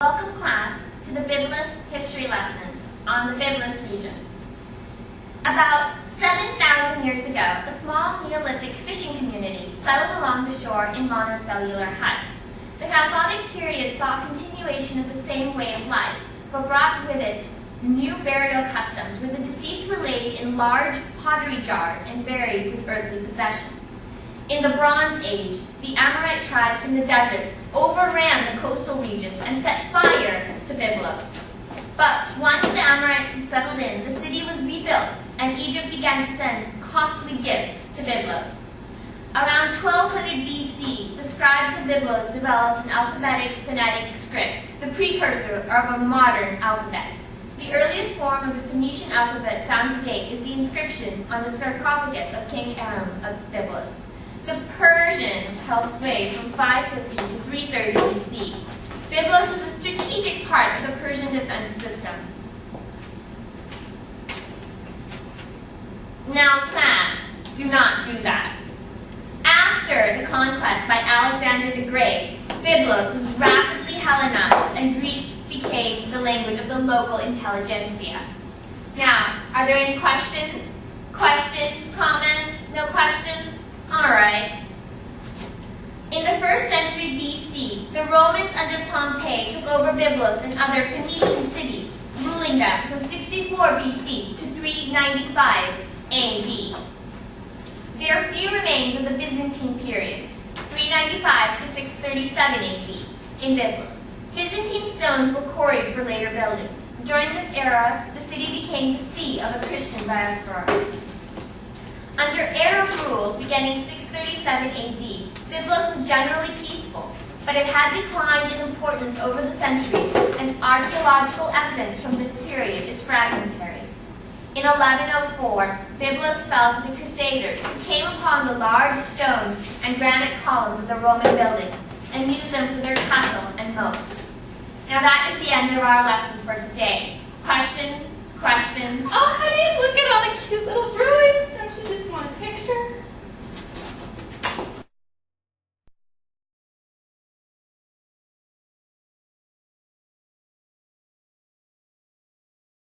Welcome class to the Byblos history lesson on the Byblos region. About 7,000 years ago, a small Neolithic fishing community settled along the shore in monocellular huts. The Chalcolithic period saw a continuation of the same way of life, but brought with it new burial customs where the deceased were laid in large pottery jars and buried with earthly possessions. In the Bronze Age, the Amorite tribes from the desert overran the coastal regions and set fire to Byblos. But once the Amorites had settled in, the city was rebuilt, and Egypt began to send costly gifts to Byblos. Around 1200 BC, the scribes of Byblos developed an alphabetic phonetic script, the precursor of a modern alphabet. The earliest form of the Phoenician alphabet found to date is the inscription on the sarcophagus of King Aram of Byblos. The Persians held sway from 550 to 330 BC. Byblos was a strategic part of the Persian defense system. Now, class, do not do that. After the conquest by Alexander the Great, Byblos was rapidly Hellenized and Greek became the language of the local intelligentsia. Now, are there any questions? Questions? Comments? No questions? All right. In the 1st century BC, the Romans under Pompey took over Byblos and other Phoenician cities, ruling them from 64 BC to 395 AD. There are few remains of the Byzantine period, 395 to 637 AD, in Byblos. Byzantine stones were quarried for later buildings. During this era, the city became the seat of a Christian diaspora. Under Arab rule, beginning 637 AD, Byblos was generally peaceful, but it had declined in importance over the centuries, and archaeological evidence from this period is fragmentary. In 1104, Byblos fell to the Crusaders, who came upon the large stones and granite columns of the Roman buildings and used them for their castle and moat. Now that is the end of our lesson for today. Questions? Questions? Oh, honey, look at all the cute little ruins. Don't you just want a picture?